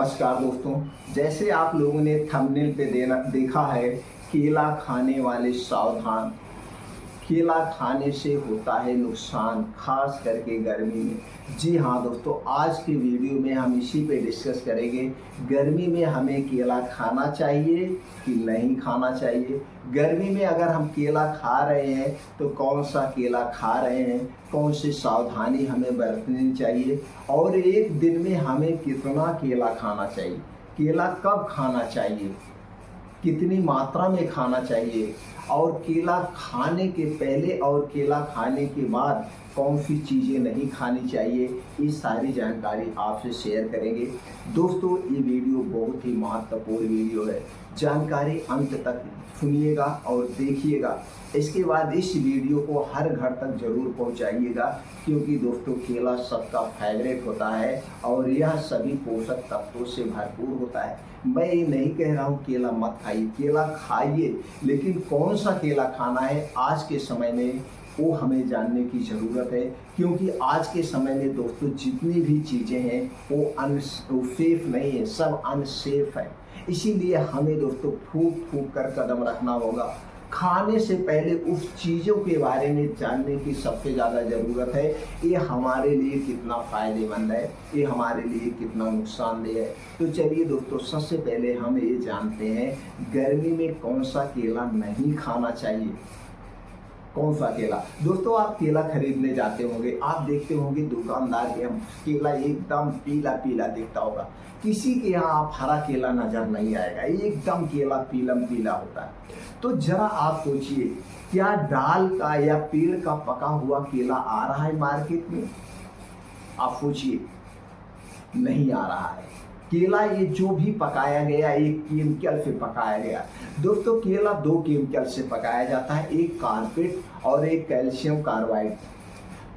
नमस्कार दोस्तों। जैसे आप लोगों ने थंबनेल पे देखा है, केला खाने वाले सावधान। केला खाने से होता है नुकसान, खास करके गर्मी में। जी हाँ दोस्तों, आज के वीडियो में हम इसी पे डिस्कस करेंगे। गर्मी में हमें केला खाना चाहिए कि नहीं खाना चाहिए। गर्मी में अगर हम केला खा रहे हैं तो कौन सा केला खा रहे हैं, कौन सी सावधानी हमें बरतनी चाहिए, और एक दिन में हमें कितना केला खाना चाहिए, केला कब खाना चाहिए, कितनी मात्रा में खाना चाहिए, और केला खाने के पहले और केला खाने के बाद कौन सी चीज़ें नहीं खानी चाहिए, ये सारी जानकारी आपसे शेयर करेंगे। दोस्तों, ये वीडियो बहुत ही महत्वपूर्ण वीडियो है। जानकारी अंत तक सुनिएगा और देखिएगा। इसके बाद इस वीडियो को हर घर तक जरूर पहुंचाइएगा, क्योंकि दोस्तों केला सबका फेवरेट होता है और यह सभी पोषक तत्वों से भरपूर होता है। मैं ये नहीं कह रहा हूँ केला मत खाइए, केला खाइए, लेकिन कौन सा केला खाना है आज के समय में वो हमें जानने की ज़रूरत है। क्योंकि आज के समय में दोस्तों जितनी भी चीज़ें हैं वो सेफ नहीं है, सब अनसेफ है। इसीलिए हमें दोस्तों फूंक फूंक कर कदम रखना होगा। खाने से पहले उस चीज़ों के बारे में जानने की सबसे ज़्यादा ज़रूरत है। ये हमारे लिए कितना फ़ायदेमंद है, ये हमारे लिए कितना नुकसानदेह है। तो चलिए दोस्तों, सबसे पहले हम ये जानते हैं गर्मी में कौन सा केला नहीं खाना चाहिए। कौन सा केला? दोस्तों, आप केला खरीदने जाते होंगे, आप देखते होंगे दुकानदार के केला एकदम पीला पीला दिखता होगा। किसी के यहाँ आप हरा केला नजर नहीं आएगा, एकदम केला पीलम पीला होता है। तो जरा आप सोचिए, क्या डाल का या पेड़ का पका हुआ केला आ रहा है मार्केट में? आप सोचिए, नहीं आ रहा है। केला ये जो भी पकाया गया एक केमिकल से पकाया गया। दोस्तों, केला दो केमिकल से पकाया जाता है, एक कार्पेट और एक कैल्शियम कार्बाइड।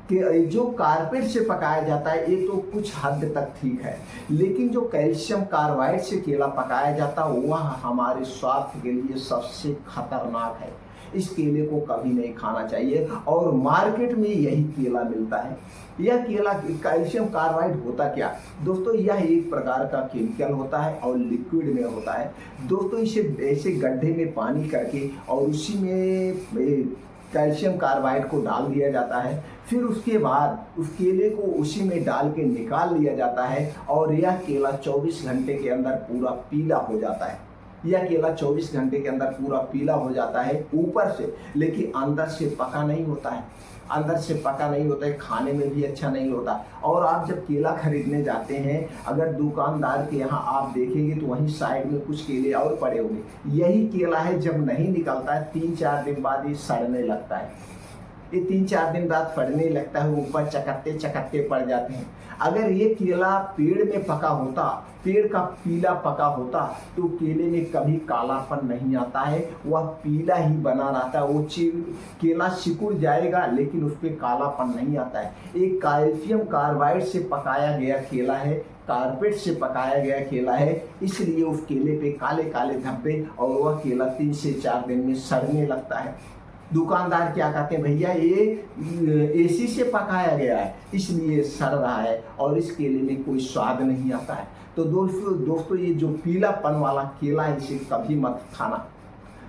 कि जो कार्पेट से पकाया जाता है ये तो कुछ हद तक ठीक है, लेकिन जो कैल्शियम कार्बाइड से केला पकाया जाता है वह हमारे स्वास्थ्य के लिए सबसे खतरनाक है। इस केले को कभी नहीं खाना चाहिए, और मार्केट में यही केला मिलता है। यह केला कैल्शियम कार्बाइड होता क्या दोस्तों? यह एक प्रकार का केमिकल होता है और लिक्विड में होता है। दोस्तों, इसे ऐसे गड्ढे में पानी करके और उसी में कैल्शियम कार्बाइड को डाल दिया जाता है। फिर उसके बाद उस केले को उसी में डाल के निकाल लिया जाता है, और यह केला 24 घंटे के अंदर पूरा पीला हो जाता है। यह केला 24 घंटे के अंदर पूरा पीला हो जाता है ऊपर से, लेकिन अंदर से पका नहीं होता है। अंदर से पका नहीं होता है, खाने में भी अच्छा नहीं होता। और आप जब केला खरीदने जाते हैं, अगर दुकानदार के यहाँ आप देखेंगे तो वहीं साइड में कुछ केले और पड़े होंगे। यही केला है, जब नहीं निकलता है 3-4 दिन बाद ये सड़ने लगता है। ये 3-4 दिन बाद फटने लगता है, ऊपर चकत्ते चकत्ते पड़ जाते हैं। अगर ये केला पेड़ में पका होता, पेड़ का पीला पका होता, तो केले में कभी कालापन नहीं आता है, वह पीला ही बना रहता है। वो केला सिकुड़ जाएगा लेकिन उस पर कालापन नहीं आता है। एक कैल्शियम कार्बाइड से पकाया गया केला है, कारपेट से पकाया गया केला है, इसलिए उस केले पे काले काले धब्बे और वह केला 3 से 4 दिन में सड़ने लगता है। दुकानदार क्या कहते हैं, भैया ये एसी से पकाया गया है इसलिए सड़ रहा है और इस केले में कोई स्वाद नहीं आता है। तो दोस्तों ये जो पीलापन वाला केला है इसे कभी मत खाना।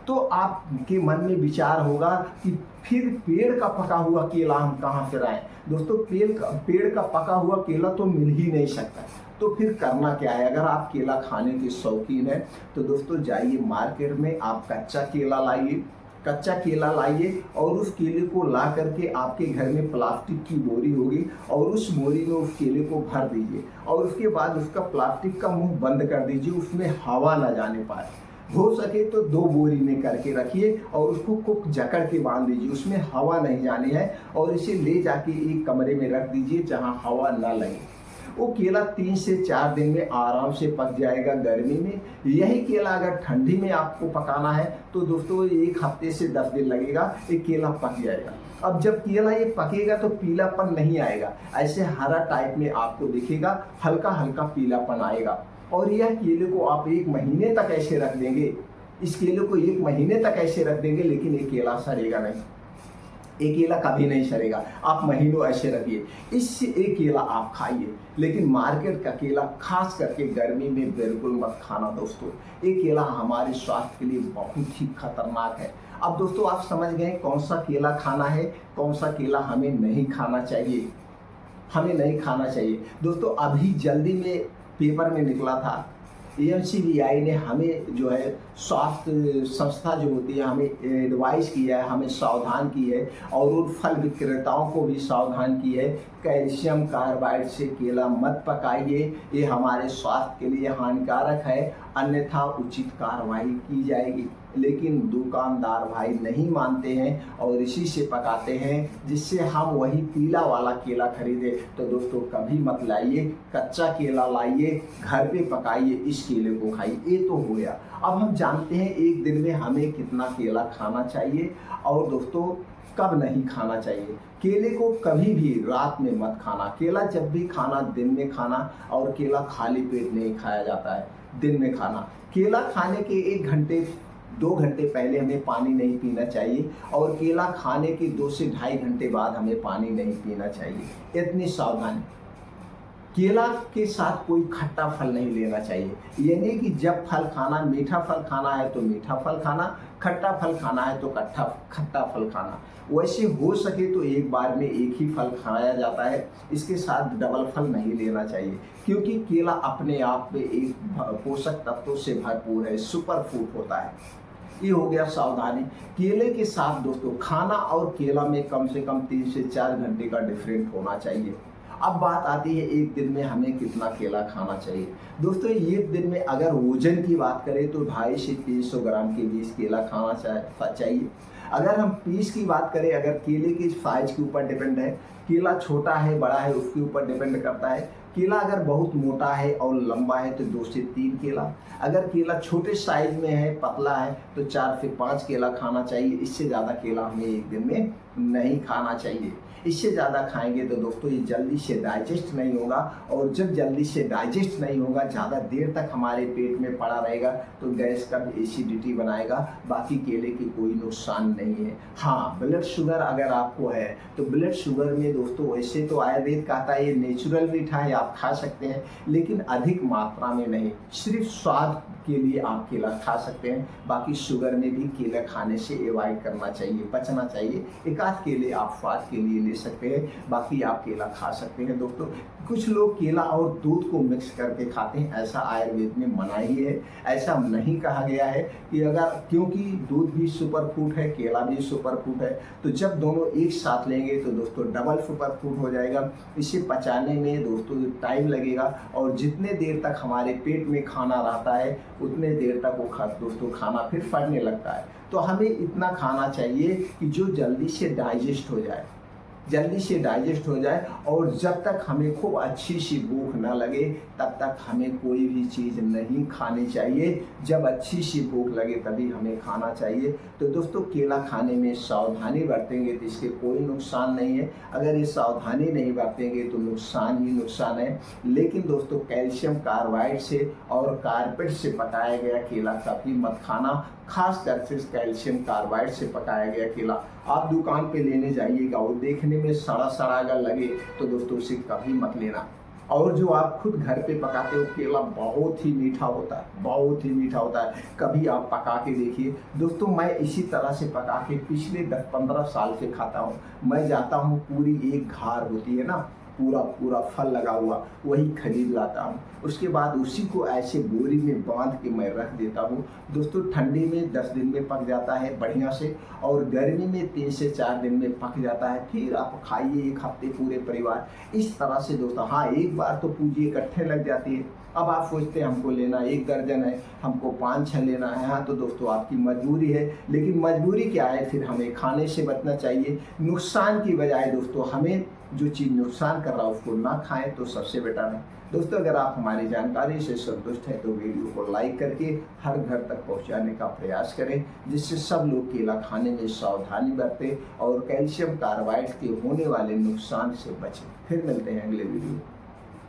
तो आपके मन में विचार होगा कि फिर पेड़ का पका हुआ केला हम कहाँ से लाएं? दोस्तों, पेड़ का पका हुआ केला तो मिल ही नहीं सकता। तो फिर करना क्या है? अगर आप केला खाने के शौकीन हैं तो दोस्तों जाइए मार्केट में, आप कच्चा केला लाइए, कच्चा केला लाइए और उस केले को ला करके आपके घर में प्लास्टिक की बोरी होगी और उस बोरी में उस केले को भर दीजिए, और उसके बाद उसका प्लास्टिक का मुंह बंद कर दीजिए, उसमें हवा न जाने पाए। हो सके तो 2 बोरी में करके रखिए और उसको जकड़ के बांध दीजिए, उसमें हवा नहीं जानी है, और इसे ले जाके एक कमरे में रख दीजिए जहां हवा न लगे। वो केला 3 से 4 दिन में आराम से पक जाएगा गर्मी में। यही केला अगर ठंडी में आपको पकाना है तो दोस्तों 1 हफ्ते से 10 दिन लगेगा, ये केला पक जाएगा। अब जब केला ये पकेगा तो पीलापन नहीं आएगा, ऐसे हरा टाइप में आपको दिखेगा, हल्का हल्का पीलापन आएगा। और यह केले को आप 1 महीने तक ऐसे रख देंगे, इस केले को 1 महीने तक ऐसे रख देंगे, लेकिन ये केला सड़ेगा नहीं। एक केला कभी नहीं सड़ेगा, आप महीनों ऐसे रखिए, इससे एक केला आप खाइए। लेकिन मार्केट का केला खास करके गर्मी में बिल्कुल मत खाना दोस्तों, एक केला हमारे स्वास्थ्य के लिए बहुत ही खतरनाक है। अब दोस्तों आप समझ गए कौन सा केला खाना है, कौन सा केला हमें नहीं खाना चाहिए, हमें नहीं खाना चाहिए। दोस्तों अभी जल्दी में पेपर में निकला था, ANCBI ने हमें जो है स्वास्थ्य संस्था जो होती है हमें एडवाइस किया है, हमें सावधान की है और उन फल विक्रेताओं को भी सावधान की है, कैल्शियम कार्बाइड से केला मत पकाइए, ये हमारे स्वास्थ्य के लिए हानिकारक है, अन्यथा उचित कार्रवाई की जाएगी। लेकिन दुकानदार भाई नहीं मानते हैं और इसी से पकाते हैं, जिससे हम वही पीला वाला केला खरीदे। तो दोस्तों कभी मत लाइए, कच्चा केला लाइए, घर पे पकाइए, इस केले को खाइए। ये तो हो गया। अब हम जानते हैं एक दिन में हमें कितना केला खाना चाहिए और दोस्तों कब नहीं खाना चाहिए। केले को कभी भी रात में मत खाना, केला जब भी खाना दिन में खाना, और केला खाली पेट नहीं खाया जाता है, दिन में खाना। केला खाने के 1 घंटे 2 घंटे पहले हमें पानी नहीं पीना चाहिए और केला खाने के 2 से ढाई घंटे बाद हमें पानी नहीं पीना चाहिए। इतनी सावधानी। केला के साथ कोई खट्टा फल नहीं लेना चाहिए, ये नहीं कि जब फल खाना, मीठा फल खाना है तो मीठा फल खाना, खट्टा फल खाना है तो खट्टा फल खाना। वैसे हो सके तो एक बार में एक ही फल खाया जाता है, इसके साथ डबल फल नहीं लेना चाहिए, क्योंकि केला अपने आप में एक पोषक तत्वों से भरपूर है, सुपर फूड होता है। ये हो गया सावधानी। केले के साथ दोस्तों खाना और केला में कम से कम 3 से 4 घंटे का डिफरेंट होना चाहिए। अब बात आती है एक दिन में हमें कितना केला खाना चाहिए। दोस्तों एक दिन में अगर वजन की बात करें तो 250 से 300 ग्राम के बीच केला खाना चाहिए। अगर हम पीस की बात करें, अगर केले के साइज के ऊपर डिपेंड है, केला छोटा है बड़ा है उसके ऊपर डिपेंड करता है। केला अगर बहुत मोटा है और लंबा है तो 2 से 3 केला, अगर केला छोटे साइज में है पतला है तो 4 से 5 केला खाना चाहिए। इससे ज़्यादा केला हमें एक दिन में नहीं खाना चाहिए। इससे ज़्यादा खाएंगे तो दोस्तों ये जल्दी से डाइजेस्ट नहीं होगा, और जब जल्दी से डाइजेस्ट नहीं होगा, ज़्यादा देर तक हमारे पेट में पड़ा रहेगा तो गैस का भी एसिडिटी बनाएगा। बाकी केले की कोई नुकसान नहीं है। हाँ, ब्लड शुगर अगर आपको है तो ब्लड शुगर में दोस्तों वैसे तो आयुर्वेद कहता है ये नेचुरल मीठा है, आप खा सकते हैं, लेकिन अधिक मात्रा में नहीं, सिर्फ स्वाद के लिए आप केला खा सकते हैं। बाकी शुगर में भी केला खाने से अवॉइड करना चाहिए, बचना चाहिए। एक आध केले आप स्वाद के लिए ले सकते हैं, बाकी आप केला खा सकते हैं। दोस्तों कुछ लोग केला और दूध को मिक्स करके खाते हैं, ऐसा आयुर्वेद में मनाही है, ऐसा नहीं कहा गया है कि अगर, क्योंकि दूध भी सुपर फूड है, केला भी सुपर फूड है, तो जब दोनों एक साथ लेंगे तो दोस्तों डबल सुपर फूड हो जाएगा। इसे पचाने में दोस्तों टाइम लगेगा, और जितने देर तक हमारे पेट में खाना रहता है उतने देर तक वो दोस्तों खाना फिर फटने लगता है। तो हमें इतना खाना चाहिए कि जो जल्दी से डाइजेस्ट हो जाए, जल्दी से डाइजेस्ट हो जाए, और जब तक हमें खूब अच्छी सी भूख ना लगे तब तक हमें कोई भी चीज़ नहीं खानी चाहिए। जब अच्छी सी भूख लगे तभी हमें खाना चाहिए। तो दोस्तों केला खाने में सावधानी बरतेंगे तो इसके कोई नुकसान नहीं है, अगर ये सावधानी नहीं बरतेंगे तो नुकसान ही नुकसान है। लेकिन दोस्तों कैल्शियम कार्बाइड से और कारपेट से पकाया गया केला कभी मत खाना, खास करके कैल्शियम कार्बाइड से पकाया गया केला आप दुकान पे लेने जाइएगा, वो देखने में सड़ा सड़ा अगर लगे तो दोस्तों उसे कभी मत लेना। और जो आप खुद घर पे पकाते हो केला बहुत ही मीठा होता है, बहुत ही मीठा होता है, कभी आप पका के देखिए। दोस्तों मैं इसी तरह से पका के पिछले 10-15 साल से खाता हूँ। मैं जाता हूँ, पूरी एक घार होती है ना, पूरा फल लगा हुआ, वही खरीद लाता हूँ। उसके बाद उसी को ऐसे बोरी में बांध के मैं रख देता हूँ। दोस्तों ठंडी में 10 दिन में पक जाता है बढ़िया से, और गर्मी में 3 से 4 दिन में पक जाता है। फिर आप खाइए 1 हफ्ते पूरे परिवार। इस तरह से दोस्तों, हाँ एक बार तो पूंजी इकट्ठे लग जाती है। अब आप सोचते हैं हमको लेना 1 दर्जन है, हमको 5-6 लेना है। हाँ तो दोस्तों आपकी मजबूरी है, लेकिन मजबूरी क्या है, फिर हमें खाने से बचना चाहिए। नुकसान की बजाय दोस्तों हमें जो चीज़ नुकसान कर रहा है उसको ना खाएं तो सबसे बेटर है। दोस्तों अगर आप हमारी जानकारी से संतुष्ट हैं तो वीडियो को लाइक करके हर घर तक पहुंचाने का प्रयास करें, जिससे सब लोग केला खाने में सावधानी बरतें और कैल्शियम कार्बाइड के होने वाले नुकसान से बचें। फिर मिलते हैं अगले वीडियो।